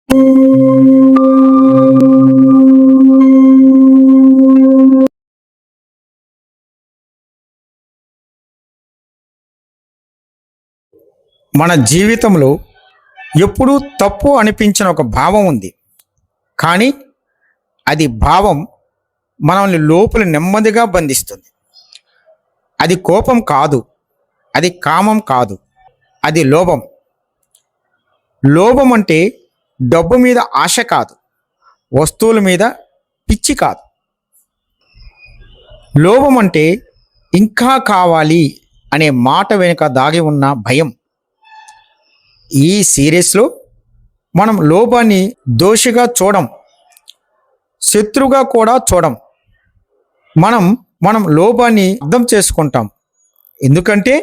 మన జీవితంలో ఎప్పుడూ తప్పు అనిపించిన ఒక భావం ఉంది. కానీ అది భావం మనల్ని లోపల నెమ్మదిగా బంధిస్తుంది. అది కోపం కాదు, అది కామం కాదు, అది లోభం. లోభం అంటే డబ్బు మీద ఆశ కాదు, వస్తువుల మీద పిచ్చి కాదు. లోభం అంటే ఇంకా కావాలి అనే మాట వెనుక దాగి ఉన్న భయం. ఈ సిరీస్లో మనం లోభాన్ని దోషిగా చూడం, శత్రుగా కూడా చూడం. మనం లోభాన్ని అర్థం చేసుకుంటాం. ఎందుకంటే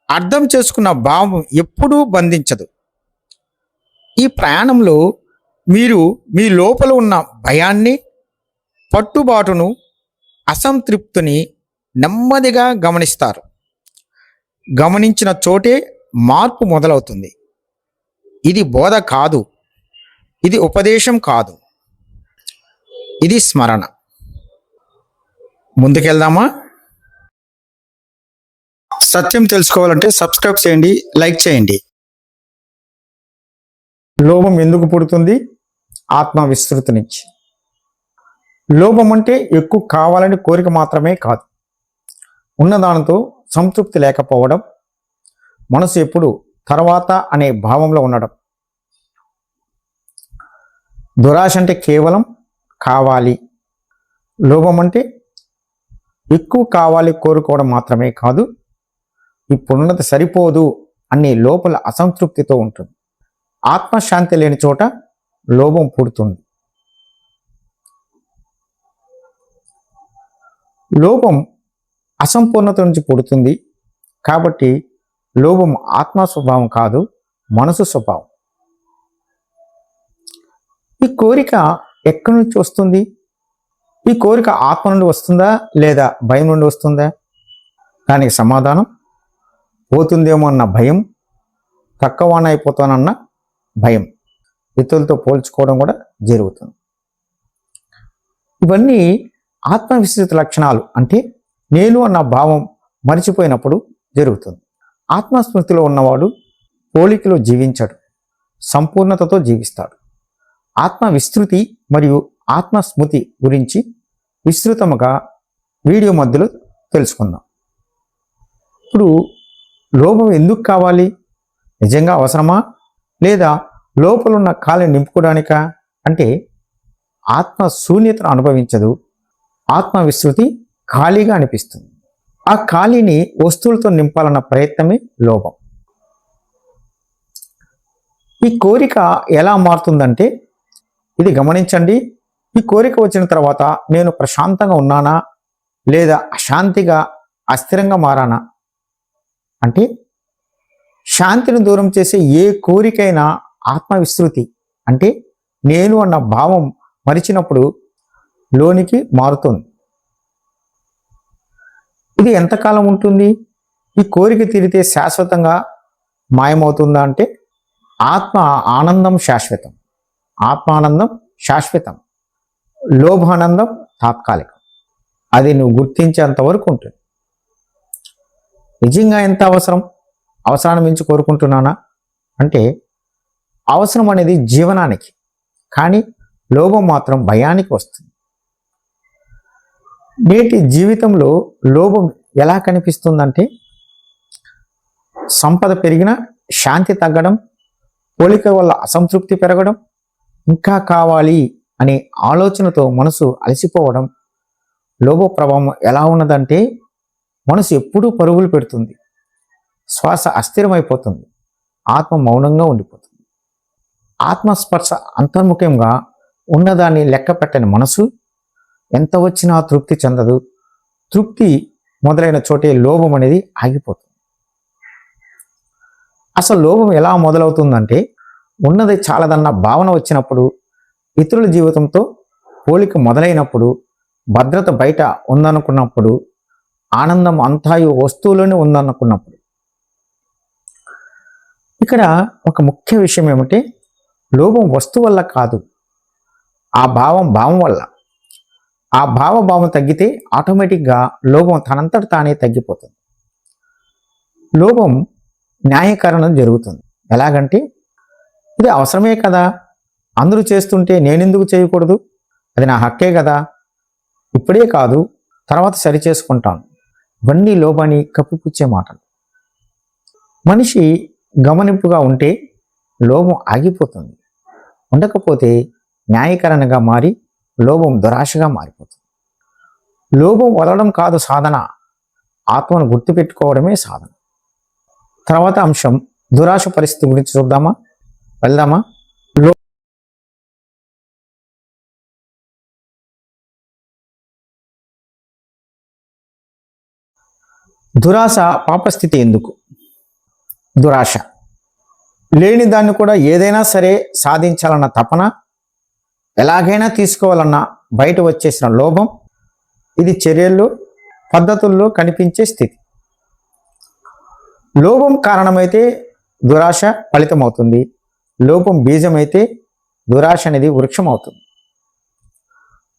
అర్థం చేసుకున్న భావం ఎప్పుడూ బంధించదు. ఈ ప్రయాణంలో మీరు మీ లోపల ఉన్న భయాన్ని, పట్టుబాటును, అసంతృప్తిని నెమ్మదిగా గమనిస్తారు. గమనించిన చోటే మార్పు మొదలవుతుంది. ఇది బోధ కాదు, ఇది ఉపదేశం కాదు, ఇది స్మరణ. ముందుకెళ్దామా? సత్యం తెలుసుకోవాలంటే సబ్స్క్రైబ్ చేయండి, లైక్ చేయండి. లోభం ఎందుకు పుడుతుంది? ఆత్మ విస్తృతి నుంచి. లోభం అంటే ఎక్కువ కావాలని కోరిక మాత్రమే కాదు, ఉన్నదానితో సంతృప్తి లేకపోవడం, మనసు ఎప్పుడు తర్వాత అనే భావంలో ఉండడం. దురాశ అంటే కేవలం కావాలి. లోభం అంటే ఎక్కువ కావాలి కోరుకోవడం మాత్రమే కాదు, ఇప్పుడున్నది సరిపోదు అనే లోపల అసంతృప్తితో ఉంటుంది. ఆత్మశాంతి లేని చోట లోభం పుడుతుంది. లోభం అసంపూర్ణత నుంచి పుడుతుంది. కాబట్టి లోభం ఆత్మ స్వభావం కాదు, మనసు స్వభావం. ఈ కోరిక ఎక్కడి నుంచి వస్తుంది? ఈ కోరిక ఆత్మ నుండి వస్తుందా లేదా భయం నుండి వస్తుందా? దానికి సమాధానం పోతుందేమో అన్న భయం, తక్కువనైపోతానన్న భయం, ఇతరులతో పోల్చుకోవడం కూడా జరుగుతుంది. ఇవన్నీ ఆత్మవిశ్రుత లక్షణాలు. అంటే నేను అన్న భావం మరిచిపోయినప్పుడు జరుగుతుంది. ఆత్మస్మృతిలో ఉన్నవాడు పోలికలో జీవించడు, సంపూర్ణతతో జీవిస్తాడు. ఆత్మ విస్తృతి మరియు ఆత్మస్మృతి గురించి విస్తృతముగా వీడియో మధ్యలో తెలుసుకుందాం. ఇప్పుడు లోభం ఎందుకు కావాలి? నిజంగా అవసరమా లేదా లోపలున్న ఖాళీని నింపుకోవడానికా? అంటే ఆత్మ శూన్యతను అనుభవించదు, ఆత్మ విస్తృతి ఖాళీగా అనిపిస్తుంది. ఆ ఖాళీని వస్తువులతో నింపాలన్న ప్రయత్నమే లోభం. ఈ కోరిక ఎలా మారుతుందంటే, ఇది గమనించండి. ఈ కోరిక వచ్చిన తర్వాత నేను ప్రశాంతంగా ఉన్నానా లేదా అశాంతిగా అస్థిరంగా మారానా? అంటే శాంతిని దూరం చేసే ఏ కోరికైనా ఆత్మవిస్తృతి అంటే నేను అన్న భావం మరిచినప్పుడు లోనికి మారుతుంది. ఇది ఎంతకాలం ఉంటుంది? ఈ కోరిక తీరితే శాశ్వతంగా మాయమవుతుందా? అంటే ఆత్మ ఆనందం శాశ్వతం, ఆత్మానందం శాశ్వతం, లోభానందం తాత్కాలికం. అది నువ్వు గుర్తించేంత వరకు ఉంటుంది. నిజంగా ఎంత అవసరం? అవసరాన్ని మించి కోరుకుంటున్నానా? అంటే అవసరం అనేది జీవనానికి, కానీ లోభం మాత్రం భయానికి వస్తుంది. నేటి జీవితంలో లోభం ఎలా కనిపిస్తుందంటే, సంపద పెరిగిన శాంతి తగ్గడం, పోలిక వల్ల అసంతృప్తి పెరగడం, ఇంకా కావాలి అనే ఆలోచనతో మనసు అలసిపోవడం. లోభ ప్రభావం ఎలా ఉన్నదంటే, మనసు ఎప్పుడూ పరుగులు పెడుతుంది, శ్వాస అస్థిరమైపోతుంది, ఆత్మ మౌనంగా ఉండిపోతుంది. ఆత్మస్పర్శ అంతర్ముఖ్యంగా ఉన్నదాన్ని లెక్క పెట్టని మనసు ఎంత వచ్చినా తృప్తి చెందదు. తృప్తి మొదలైన చోటే లోభం అనేది ఆగిపోతుంది. అసలు లోభం ఎలా మొదలవుతుందంటే, ఉన్నది చాలదన్న భావన వచ్చినప్పుడు, ఇతరుల జీవితంతో పోలిక మొదలైనప్పుడు, భద్రత బయట ఉందనుకున్నప్పుడు, ఆనందం అంతాయు వస్తువులోనే ఉందనుకున్నప్పుడు. ఇక్కడ ఒక ముఖ్య విషయం ఏమిటి? లోభం వస్తువు వల్ల కాదు, ఆ భావం వల్ల. ఆ భావం తగ్గితే ఆటోమేటిక్గా లోభం తనంతట తానే తగ్గిపోతుంది. లోభం న్యాయీకరణం జరుగుతుంది. ఎలాగంటే, ఇది అవసరమే కదా, అందరూ చేస్తుంటే నేనెందుకు చేయకూడదు, అది నా హక్కే కదా, ఇప్పుడే కాదు తర్వాత సరి చేసుకుంటాను. ఇవన్నీ లోభాన్ని కప్పిపుచ్చే మాటలు. మనిషి గమనింపుగా ఉంటే లోభం ఆగిపోతుంది, ఉండకపోతే న్యాయీకరణగా మారి లోభం దురాశగా మారిపోతుంది. లోభం వదలడం కాదు సాధన, ఆత్మను గుర్తుపెట్టుకోవడమే సాధన. తర్వాత అంశం దురాశ పరిస్థితి గురించి చూద్దామా, వెళ్దామా? దురాశ పాపస్థితి ఎందుకు? దురాశ లేని దాన్ని కూడా ఏదైనా సరే సాధించాలన్న తపన, ఎలాగైనా తీసుకోవాలన్న బయట వచ్చేసిన లోభం, ఇది చర్యల్లో పద్ధతుల్లో కనిపించే స్థితి. లోభం కారణమైతే దురాశ ఫలితమవుతుంది, లోభం బీజమైతే దురాశ అనేది వృక్షం అవుతుంది.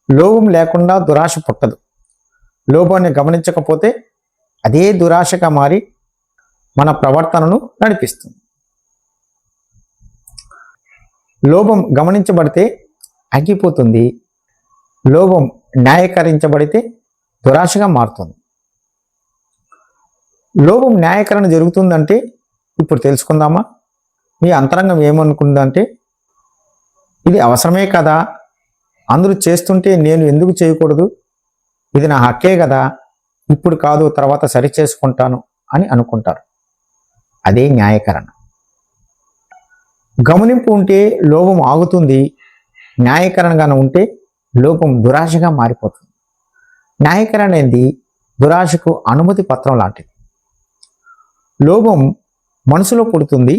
లోభం లేకుండా దురాశ పుట్టదు. లోభాన్ని గమనించకపోతే అదే దురాశగా మారి మన ప్రవర్తనను నడిపిస్తుంది. లోభం గమనించబడితే ఆగిపోతుంది, లోభం న్యాయీకరించబడితే దురాశగా మారుతుంది. లోభం న్యాయీకరణ జరుగుతుందంటే ఇప్పుడు తెలుసుకుందామా? మీ అంతరంగం ఏమనుకుందంటే, ఇది అవసరమే కదా, అందరూ చేస్తుంటే నేను ఎందుకు చేయకూడదు, ఇది నా హక్కే కదా, ఇప్పుడు కాదు తర్వాత సరి చేసుకుంటాను అని అనుకుంటారు. అదే న్యాయీకరణ. గమనింపు ఉంటే లోభం ఆగుతుంది, న్యాయీకరణగానే ఉంటే లోభం దురాశగా మారిపోతుంది. న్యాయీకరణ అనేది దురాశకు అనుమతి పత్రం లాంటిది. లోభం మనసులో పుడుతుంది,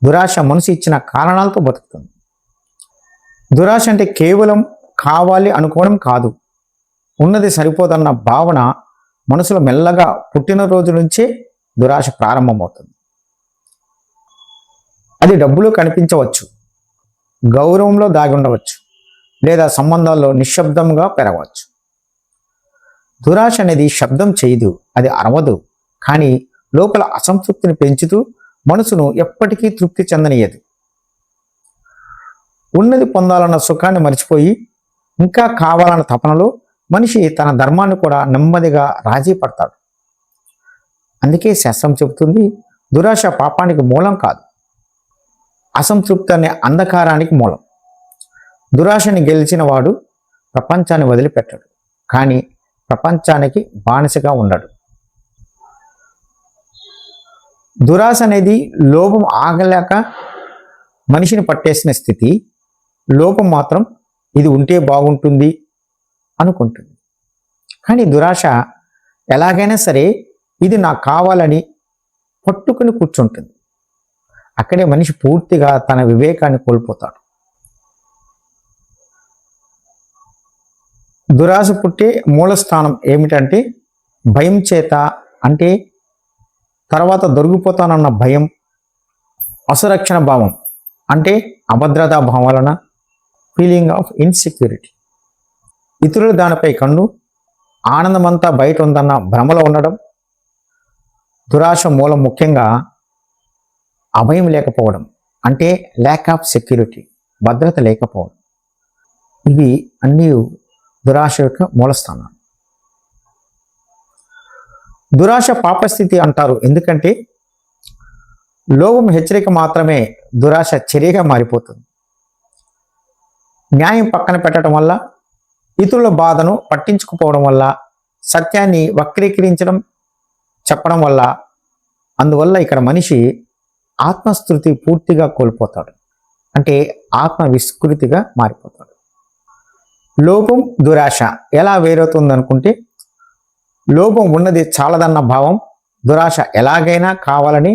దురాశ మనసు ఇచ్చిన కారణాలతో బతుకుతుంది. దురాశ అంటే కేవలం కావాలి అనుకోవడం కాదు, ఉన్నది సరిపోదన్న భావన మనసులో మెల్లగా పుట్టినరోజు నుంచే దురాశ ప్రారంభమవుతుంది. అది డబ్బులో కనిపించవచ్చు, గౌరవంలో దాగి ఉండవచ్చు, లేదా సంబంధాల్లో నిశ్శబ్దంగా పెరగవచ్చు. దురాశ అనేది శబ్దం చేయదు, అది అరవదు, కానీ లోపల అసంతృప్తిని పెంచుతూ మనసును ఎప్పటికీ తృప్తి చెందనీయదు. ఉన్నది పొందాలన్న సుఖాన్ని మర్చిపోయి ఇంకా కావాలన్న తపనలో మనిషి తన ధర్మాన్ని కూడా నెమ్మదిగా రాజీ పడతాడు. అందుకే శాస్త్రం చెబుతుంది, దురాశ పాపానికి మూలం కాదు, అసంతృప్తి అనే అంధకారానికి మూలం. దురాశని గెలిచిన వాడు ప్రపంచాన్ని వదిలిపెట్టడు, కానీ ప్రపంచానికి బానిసగా ఉండడు. దురాశ అనేది లోభం ఆగలేక మనిషిని పట్టేసిన స్థితి. లోభం మాత్రం ఇది ఉంటే బాగుంటుంది అనుకుంటుంది, కానీ దురాశ ఎలాగైనా సరే ఇది నాకు కావాలని పట్టుకుని కూర్చుంటుంది. అక్కడే మనిషి పూర్తిగా తన వివేకాన్ని కోల్పోతాడు. దురాశ పుట్టే మూలస్థానం ఏమిటంటే భయం చేత, అంటే తర్వాత దొరికిపోతానన్న భయం, అసురక్షణ భావం అంటే అభద్రతా భావం వలన ఫీలింగ్ ఆఫ్ ఇన్సెక్యూరిటీ, ఇతరులు దానిపై కన్ను, ఆనందమంతా బయట ఉందన్న భ్రమలో ఉండడం. దురాశ మూలం ముఖ్యంగా అభయం లేకపోవడం, అంటే ల్యాక్ ఆఫ్ సెక్యూరిటీ, భద్రత లేకపోవడం. ఇవి అన్నీ దురాశ యొక్క మూలస్థానాలు. దురాశ పాపస్థితి అంటారు, ఎందుకంటే లోభం హెచ్చరిక మాత్రమే దురాశ చర్యగా మారిపోతుంది. న్యాయం పక్కన పెట్టడం వల్ల, ఇతరుల బాధను పట్టించుకుపోవడం వల్ల, సత్యాన్ని వక్రీకరించడం చెప్పడం వల్ల, అందువల్ల ఇక్కడ మనిషి ఆత్మస్థృతి పూర్తిగా కోల్పోతాడు, అంటే ఆత్మ విస్కృతిగా మారిపోతాడు. లోభం దురాశ ఎలా వేరవుతుంది అనుకుంటే, లోభం ఉన్నది చాలదన్న భావం, దురాశ ఎలాగైనా కావాలని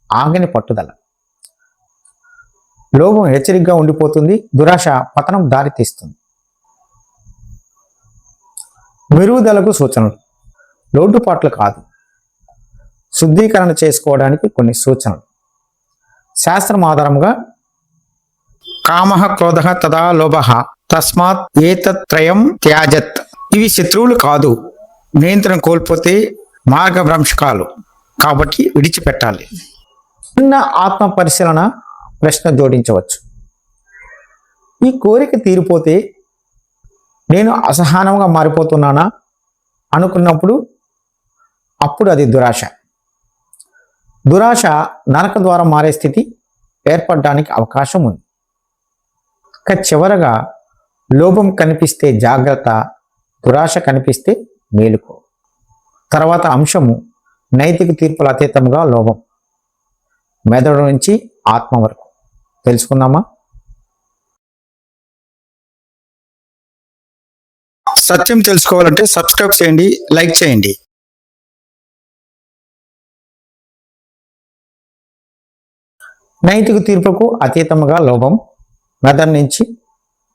ఆగని పట్టుదల. లోభం హెచ్చరికగా ఉండిపోతుంది, దురాశ పతనం దారితీస్తుంది. మెరుగుదలకు సూచనలు, లోటుపాట్లు కాదు, శుద్ధీకరణ చేసుకోవడానికి కొన్ని సూచనలు. శాస్త్రం ఆధారంగా కామః క్రోధః తదా లోభః తస్మాత్ ఏతత్రయం త్యాజత్. ఇవి శత్రువులు కాదు, నియంత్రణ కోల్పోతే మార్గభ్రంశకాలు, కాబట్టి విడిచిపెట్టాలి. చిన్న ఆత్మ పరిశీలన ప్రశ్న జోడించవచ్చు. ఈ కోరిక తీరిపోతే నేను అసహనంగా మారిపోతున్నానా అనుకున్నప్పుడు అప్పుడు అది దురాశ. దురాశ నరక ద్వారా మారే స్థితి ఏర్పడడానికి అవకాశం ఉంది. ఇక చివరగా లోభం కనిపిస్తే జాగ్రత్త, దురాశ కనిపిస్తే మేలుకో. తర్వాత అంశము నైతిక తీర్పుల అతీతంగా లోభం, మెదడు నుంచి ఆత్మ వరకు తెలుసుకుందామా? సత్యం తెలుసుకోవాలంటే సబ్స్క్రైబ్ చేయండి, లైక్ చేయండి. నైతిక తీర్పుకు అతీతంగా లోభం, మెదడు నుంచి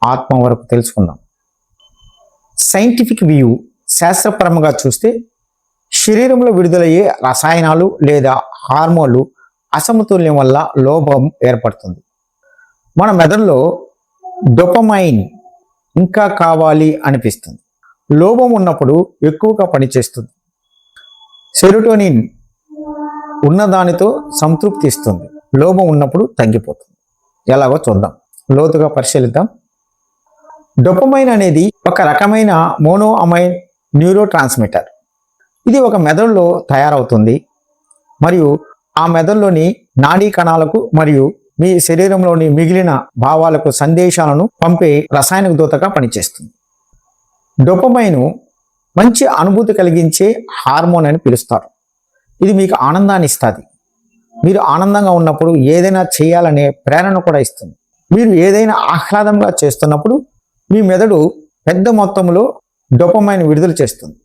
ఆత్మ వరకు తెలుసుకుందాం. సైంటిఫిక్ వ్యూ, శాస్త్రపరంగా చూస్తే శరీరంలో విడుదలయ్యే రసాయనాలు లేదా హార్మోన్లు అసమతుల్యం వల్ల లోభం ఏర్పడుతుంది. మన మెదడులో డోపమైన్ ఇంకా కావాలి అనిపిస్తుంది. లోభం ఉన్నప్పుడు ఎక్కువగా పనిచేస్తుంది. సెరోటోనిన్ ఉన్నదానితో సంతృప్తి ఇస్తుంది. లోభం ఉన్నప్పుడు తగ్గిపోతుంది. ఎలాగో చూద్దాం, లోతుగా పరిశీలిద్దాం. డోపమైన్ అనేది ఒక రకమైన మోనోఅమైన్ న్యూరో ట్రాన్స్మిటర్. ఇది ఒక మెదడులో తయారవుతుంది మరియు ఆ మెదడులోని నాడీ కణాలకు మరియు మీ శరీరంలోని మిగిలిన భావాలకు సందేశాలను పంపే రసాయనిక దూతగా పనిచేస్తుంది. డోపమైన్ మంచి అనుభూతి కలిగించే హార్మోన్ అని పిలుస్తారు. ఇది మీకు ఆనందాన్ని ఇస్తుంది. మీరు ఆనందంగా ఉన్నప్పుడు ఏదైనా చేయాలనే ప్రేరణ కూడా ఇస్తుంది. మీరు ఏదైనా ఆహ్లాదంగా చేస్తున్నప్పుడు మీ మెదడు పెద్ద మొత్తంలో డోపమైన్ విడుదల చేస్తుంది.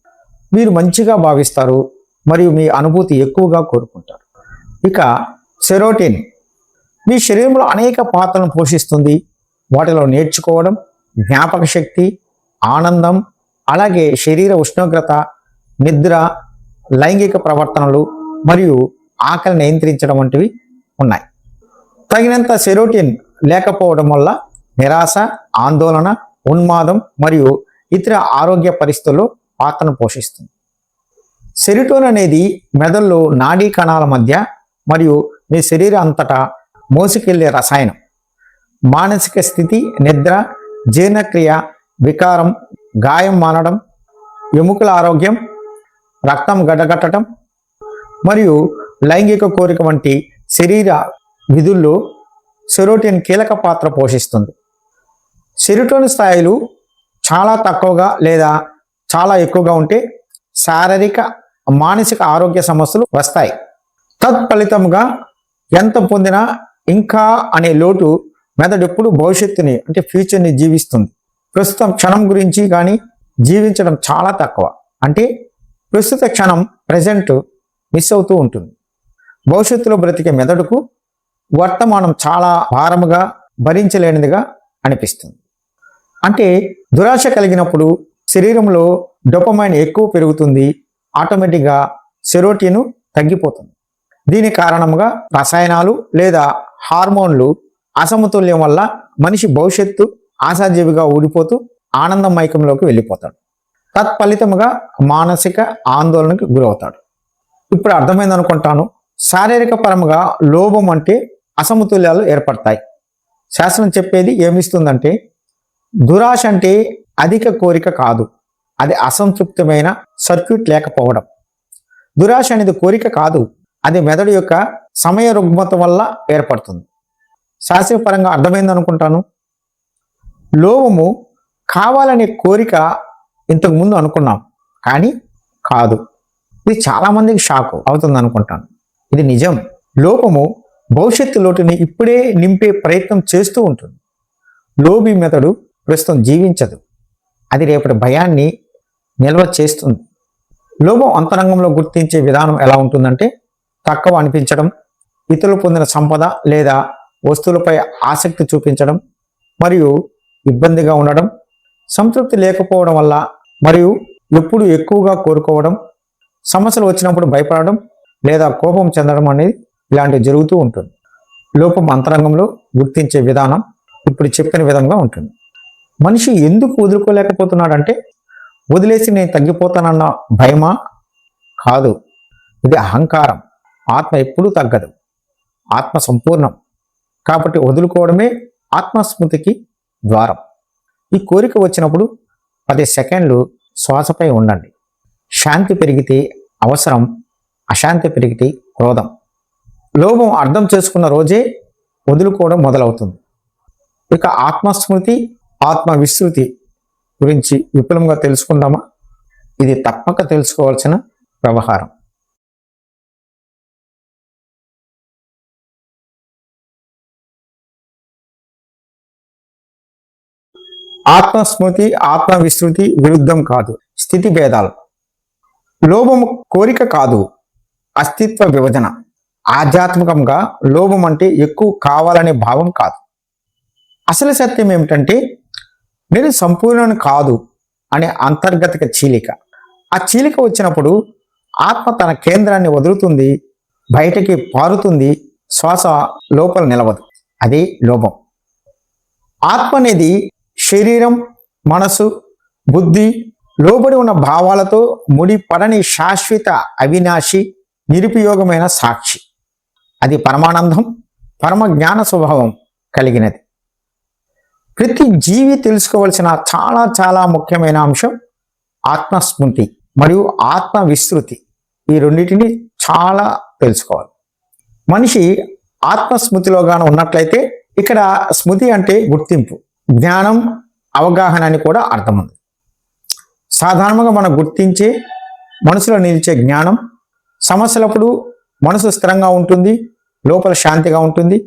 మీరు మంచిగా భావిస్తారు మరియు మీ అనుభూతి ఎక్కువగా కోరుకుంటారు. ఇక సెరోటిన్ మీ శరీరంలో అనేక పాత్రలను పోషిస్తుంది. వాటిలో నేర్చుకోవడం, జ్ఞాపక శక్తి, ఆనందం, అలాగే శరీర ఉష్ణోగ్రత, నిద్ర, లైంగిక ప్రవర్తనలు మరియు ఆకలిని నియంత్రించడం వంటివి ఉన్నాయి. తగినంత సెరోటిన్ లేకపోవడం వల్ల నిరాశ, ఆందోళన, ఉన్మాదం మరియు ఇతర ఆరోగ్య పరిస్థితుల్లో పాత్రను పోషిస్తుంది. సెరోటోనిన్ అనేది మెదడులో నాడీ కణాల మధ్య మరియు మీ శరీరం అంతటా మోసుకెళ్లే రసాయనం. మానసిక స్థితి, నిద్ర, జీర్ణక్రియ, వికారం, గాయం మానడం, ఎముకల ఆరోగ్యం, రక్తం గడ్డగట్టడం మరియు లైంగిక కోరిక వంటి శరీర విధుల్లో సెరోటోనిన్ కీలక పాత్ర పోషిస్తుంది. సెరోటోనిన్ స్థాయిలు చాలా తక్కువగా లేదా చాలా ఎక్కువగా ఉంటే శారీరక, మానసిక ఆరోగ్య సమస్యలు వస్తాయి. తత్ఫలితంగా ఎంత పొందినా ఇంకా అనే లోటు మెదడు ఎప్పుడు భవిష్యత్తుని అంటే ఫ్యూచర్ని జీవిస్తుంది. ప్రస్తుతం క్షణం గురించి కానీ జీవించడం చాలా తక్కువ. అంటే ప్రస్తుత క్షణం ప్రజెంట్ మిస్ అవుతూ ఉంటుంది. భవిష్యత్తులో బ్రతికే మెదడుకు వర్తమానం చాలా భారముగా, భరించలేనిదిగా అనిపిస్తుంది. అంటే దురాశ కలిగినప్పుడు శరీరంలో డోపమైన్ ఎక్కువ పెరుగుతుంది. ఆటోమేటిక్గా సెరోటిన్ తగ్గిపోతుంది. దీని కారణంగా రసాయనాలు లేదా హార్మోన్లు అసమతుల్యం వల్ల మనిషి భవిష్యత్తు ఆశాజీవిగా ఊడిపోతూ ఆనందమైకంలోకి వెళ్ళిపోతాడు. తత్ఫలితముగా మానసిక ఆందోళనకు గురవుతాడు. ఇప్పుడు అర్థమైంది అనుకుంటాను. శారీరక పరంగా లోభం అంటే అసమతుల్యాలు ఏర్పడతాయి. శాస్త్రం చెప్పేది ఏమిస్తుందంటే దురాశ అంటే అధిక కోరిక కాదు, అది అసంతృప్తమైన సర్క్యూట్ లేకపోవడం. దురాశ అనేది కోరిక కాదు, అది మెదడు యొక్క సమయ రుగ్మత వల్ల ఏర్పడుతుంది. శాస్త్రీయపరంగా అర్థమైంది అనుకుంటాను. లోభము కావాలనే కోరిక ఇంతకు ముందు అనుకున్నాం, కానీ కాదు. ఇది చాలామందికి షాక్ అవుతుంది అనుకుంటాను. ఇది నిజం. లోపము భవిష్యత్తు లోటుని ఇప్పుడే నింపే ప్రయత్నం చేస్తూ ఉంటుంది. లోభి మెదడు ప్రస్తుతం జీవించదు, అది రేపటి భయాన్ని నిల్వ చేస్తుంది. లోభం అంతరంగంలో గుర్తించే విధానం ఎలా ఉంటుందంటే తక్కువ అనిపించడం, ఇతరులు పొందిన సంపద లేదా వస్తువులపై ఆసక్తి చూపించడం మరియు ఇబ్బందిగా ఉండడం, సంతృప్తి లేకపోవడం వల్ల మరియు ఎప్పుడు ఎక్కువగా కోరుకోవడం, సమస్యలు వచ్చినప్పుడు భయపడడం లేదా కోపం చెందడం అనేది ఇలాంటివి జరుగుతూ ఉంటుంది. లోపం అంతరంగంలో గుర్తించే విధానం ఇప్పుడు చెప్పిన విధంగా ఉంటుంది. మనిషి ఎందుకు వదులుకోలేకపోతున్నాడంటే వదిలేసి నేను తగ్గిపోతానన్న భయమా? కాదు, ఇది అహంకారం. ఆత్మ ఎప్పుడూ తగ్గదు, ఆత్మ సంపూర్ణం. కాబట్టి వదులుకోవడమే ఆత్మస్మృతికి ద్వారం. ఈ కోరిక వచ్చినప్పుడు 10 సెకండ్లు శ్వాసపై ఉండండి. శాంతి పెరిగితే అవసరం, అశాంతి పెరిగితే క్రోధం. లోభం అర్థం చేసుకున్న రోజే వదులుకోవడం మొదలవుతుంది. ఇక ఆత్మస్మృతి, ఆత్మ విస్తృతి గురించి విపులంగా తెలుసుకుందామా? ఇది తప్పక తెలుసుకోవాల్సిన వ్యవహారం. ఆత్మస్మృతి, ఆత్మ విస్తృతి విరుద్ధం కాదు, స్థితి భేదాలు. లోభం కోరిక కాదు, అస్తిత్వ విభజన. ఆధ్యాత్మికంగా లోభం అంటే ఎక్కువ కావాలనే భావం కాదు. అసలు సత్యం ఏమిటంటే నేను సంపూర్ణ కాదు అనే అంతర్గతిక చీలిక. ఆ చీలిక వచ్చినప్పుడు ఆత్మ తన కేంద్రాన్ని వదులుతుంది, బయటకి పారుతుంది, శ్వాస లోపల నిలవదు. అది లోభం. ఆత్మ అనేది శరీరం, మనసు, బుద్ధి, లోబడి ఉన్న భావాలతో ముడిపడని శాశ్వత, అవినాశి, నిరుపయోగమైన సాక్షి. అది పరమానందం, పరమ జ్ఞాన స్వభావం కలిగినది. ప్రతి జీవి తెలుసుకోవలసిన చాలా చాలా ముఖ్యమైన అంశం ఆత్మస్మృతి మరియు ఆత్మ విస్తృతి. ఈ రెండింటిని చాలా తెలుసుకోవాలి. మనిషి ఆత్మస్మృతిలోగాను ఉన్నట్లయితే, ఇక్కడ స్మృతి అంటే గుర్తింపు, జ్ఞానం, అవగాహన అని కూడా అర్థం ఉంది. సాధారణంగా మనం గుర్తించే, మనసులో నిలిచే జ్ఞానం. సమస్యలప్పుడు మనసు స్థిరంగా ఉంటుంది, లోపల శాంతిగా ఉంటుంది.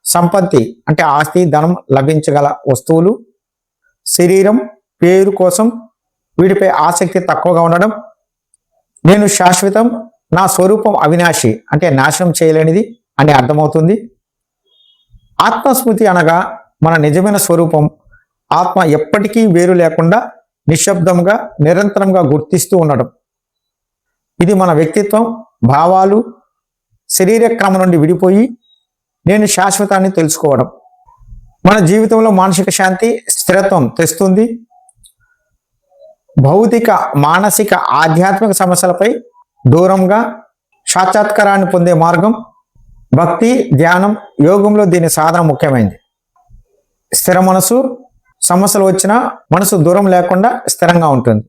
సంపత్తి అంటే ఆస్తి, ధనం, లభించగల వస్తువులు. శరీరం, పేరు కోసం వీటిపై ఆసక్తి తక్కువగా ఉండడం. నేను శాశ్వతం, నా స్వరూపం అవినాశి అంటే నాశనం చేయలేనిది అని అర్థమవుతుంది. ఆత్మస్మృతి అనగా మన నిజమైన స్వరూపం. ఆత్మ ఎప్పటికీ వేరు లేకుండా నిశ్శబ్దంగా నిరంతరంగా గుర్తిస్తూ ఉండడం. ఇది మన వ్యక్తిత్వం, భావాలు, శరీర క్రమం నుండి విడిపోయి నేను శాశ్వతాన్ని తెలుసుకోవడం. మన జీవితంలో మానసిక శాంతి, స్థిరత్వం తెస్తుంది. భౌతిక, మానసిక, ఆధ్యాత్మిక సమస్యలపై దూరంగా సాక్షాత్కారాన్ని పొందే మార్గం భక్తి, ధ్యానం, యోగంలో దీని సాధన ముఖ్యమైనది. స్థిర మనసు, సమస్యలు వచ్చినా మనసు దూరం లేకుండా స్థిరంగా ఉంటుంది.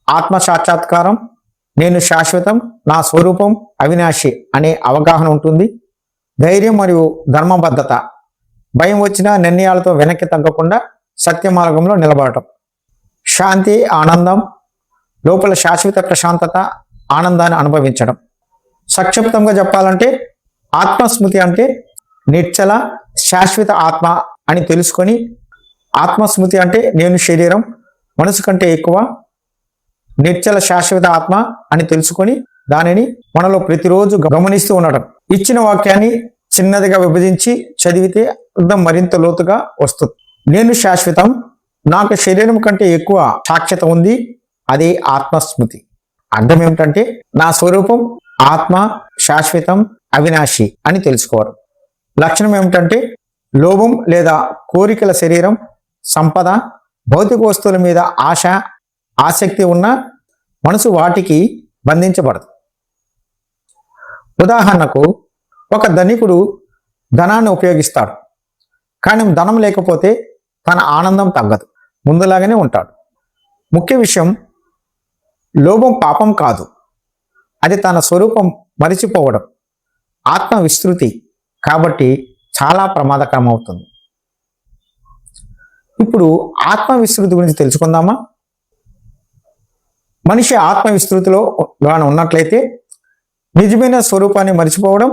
ఆత్మ సాక్షాత్కారం, నేను శాశ్వతం, నా స్వరూపం అవినాశి అనే అవగాహన ఉంటుంది. ధైర్యం మరియు ధర్మబద్ధత, భయం వచ్చినా నిర్ణయాలతో వెనక్కి తగ్గకుండా సత్య మార్గంలో నిలబడటం. శాంతి, ఆనందం, లోపల శాశ్వత ప్రశాంతత, ఆనందాన్ని అనుభవించడం. సంక్షిప్తంగా చెప్పాలంటే ఆత్మస్మృతి అంటే నిశ్చల శాశ్వత ఆత్మ అని తెలుసుకొని, ఆత్మస్మృతి అంటే నేను శరీరం, మనసు కంటే ఎక్కువ, నిశ్చల శాశ్వత ఆత్మ అని తెలుసుకొని దానిని మనలో ప్రతిరోజు గమనిస్తూ ఉండటం. ఇచ్చిన వాక్యాన్ని చిన్నదిగా విభజించి చదివితే అర్థం మరింత లోతుగా వస్తుంది. నేను శాశ్వతం, నాకు శరీరం కంటే ఎక్కువ సాక్షాత ఉంది, అదే ఆత్మస్మృతి. అర్థం ఏమిటంటే నా స్వరూపం ఆత్మ, శాశ్వతం, అవినాశి అని తెలుసుకోవడం. లక్షణం ఏమిటంటే లోభం లేదా కోరికల శరీరం, సంపద, భౌతిక వస్తువుల మీద ఆశ, ఆసక్తి ఉన్న మనసు వాటికి బంధించబడదు. ఉదాహరణకు ఒక ధనికుడు ధనాన్ని ఉపయోగిస్తాడు, కానీ ధనం లేకపోతే తన ఆనందం తగ్గదు, ముందులాగానే ఉంటాడు. ముఖ్య విషయం, లోభం పాపం కాదు, అది తన స్వరూపం మరిచిపోవడం, ఆత్మ విస్తృతి. కాబట్టి చాలా ప్రమాదకరం అవుతుంది. ఇప్పుడు ఆత్మ విస్తృతి గురించి తెలుసుకుందామా? మనిషి ఆత్మ విస్తృతిలో ఉన్నట్లయితే నిజమైన స్వరూపాన్ని మరిచిపోవడం,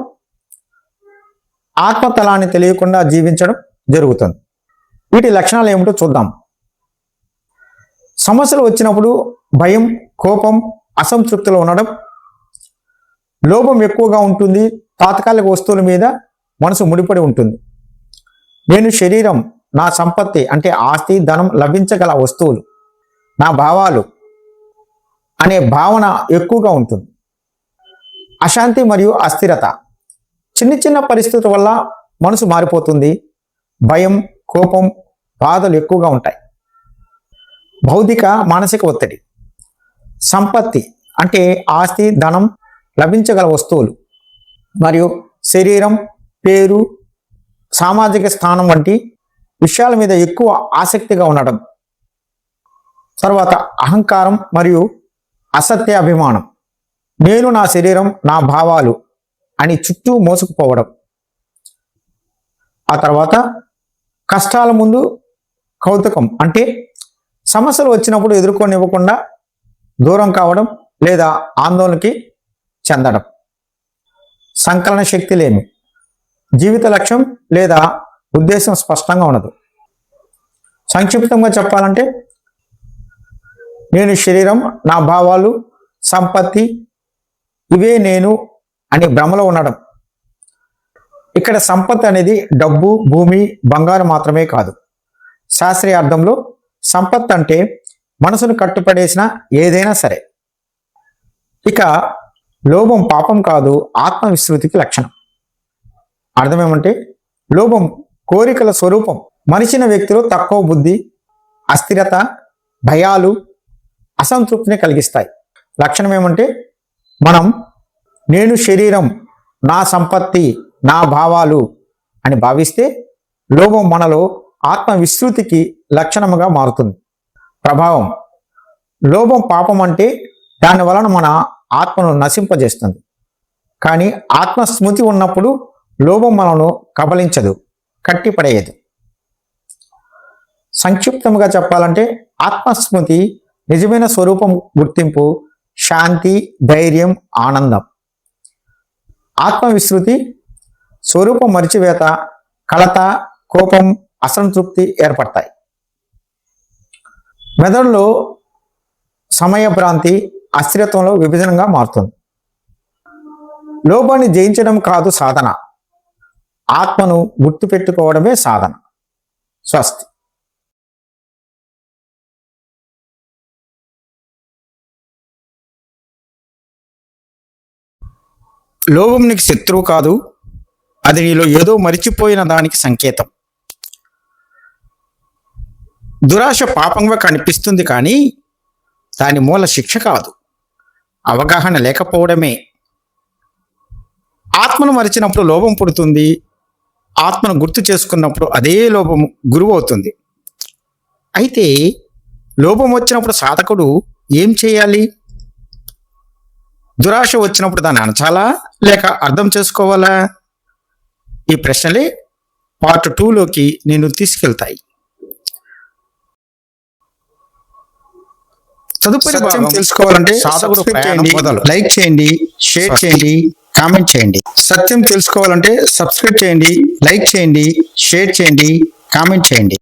ఆత్మతలాన్ని తెలియకుండా జీవించడం జరుగుతుంది. వీటి లక్షణాలు ఏమిటో చూద్దాం. సమస్యలు వచ్చినప్పుడు భయం, కోపం, అసంతృప్తిలో ఉండడం. లోభం ఎక్కువగా ఉంటుంది, తాత్కాలిక వస్తువుల మీద మనసు ముడిపడి ఉంటుంది. నేను శరీరం, నా సంపత్తి అంటే ఆస్తి, ధనం, లభించగల వస్తువులు, నా భావాలు అనే భావన ఎక్కువగా ఉంటుంది. అశాంతి మరియు అస్థిరత, చిన్న చిన్న పరిస్థితుల వల్ల మనసు మారిపోతుంది. భయం, కోపం, బాధలు ఎక్కువగా ఉంటాయి. భౌతిక, మానసిక ఒత్తిడి. సంపత్తి అంటే ఆస్తి, ధనం, లభించగల వస్తువులు మరియు శరీరం, పేరు, సామాజిక స్థానం వంటి విషయాల మీద ఎక్కువ ఆసక్తిగా ఉండడం. తర్వాత అహంకారం మరియు అసత్య అభిమానం. నేను, నా శరీరం, నా భావాలు అని చుట్టూ మోసుకుపోవడం. ఆ తర్వాత కష్టాల ముందు కౌతుకం అంటే సమస్యలు వచ్చినప్పుడు ఎదుర్కొనివ్వకుండా దూరం కావడం లేదా ఆందోళనకి చెందడం. సంకలన శక్తి లేమి. జీవిత లక్ష్యం లేదా ఉద్దేశం స్పష్టంగా ఉండదు. సంక్షిప్తంగా చెప్పాలంటే నేను శరీరం, నా భావాలు, సంపత్తి ఇవే నేను అని భ్రమలో ఉండడం. ఇక్కడ సంపత్తి అనేది డబ్బు, భూమి, బంగారం మాత్రమే కాదు. శాస్త్రీయ అర్థంలో సంపత్ అంటే మనసును కట్టుపడేసిన ఏదైనా సరే. ఇక లోభం పాపం కాదు, ఆత్మవిస్మృతికి లక్షణం. అర్థం ఏమంటే లోభం కోరికల స్వరూపం. మనిషిన వ్యక్తిలో తక్కువ బుద్ధి, అస్థిరత, భయాలు, అసంతృప్తిని కలిగిస్తాయి. లక్షణం ఏమంటే మనం నేను శరీరం, నా సంపత్తి, నా భావాలు అని భావిస్తే లోభం మనలో ఆత్మ విస్మృతికి లక్షణముగా మారుతుంది. ప్రభావం. లోభం పాపం అంటే దాని వలన మన ఆత్మను నశింపజేస్తుంది. కానీ ఆత్మస్మృతి ఉన్నప్పుడు లోభం మనను కబలించదు, కట్టిపడేయదు. సంక్షిప్తంగా చెప్పాలంటే ఆత్మస్మృతి నిజమైన స్వరూపం గుర్తింపు, శాంతి, ధైర్యం, ఆనందం. ఆత్మవిస్మృతి స్వరూపం మరిచివేత, కలత, కోపం, అసంతృప్తి ఏర్పడతాయి. మెదడులో సమయభ్రాంతి, అస్థిరత్వంలో విభజనగా మారుతుంది. లోభాన్ని జయించడం కాదు సాధన, ఆత్మను గుర్తుపెట్టుకోవడమే సాధన. స్వస్తి. లోభం నీకు శత్రువు కాదు, అది నీలో ఏదో మరిచిపోయిన దానికి సంకేతం. దురాశ పాపంగా కనిపిస్తుంది కానీ దాని మూల శిక్ష కాదు, అవగాహన లేకపోవడమే. ఆత్మను మరిచినప్పుడు లోభం పుడుతుంది, ఆత్మను గుర్తు చేసుకున్నప్పుడు అదే లోభం గురువు అవుతుంది. అయితే లోభం వచ్చినప్పుడు సాధకుడు ఏం చేయాలి? దురాశ వచ్చినప్పుడు దాన్ని అణచాలా లేక అర్థం చేసుకోవాలా? ఈ ప్రశ్నలే పార్ట్ 2లోకి నేను తీసుకెళ్తాయి. తదుపరి భాగం తెలుసుకోవాలంటే సాధకుడు చేయండి, లైక్ చేయండి, షేర్ చేయండి, కామెంట్ చేయండి. సత్యం తెలుసుకోవాలంటే సబ్స్క్రైబ్ చేయండి, లైక్ చేయండి, షేర్ చేయండి, కామెంట్ చేయండి.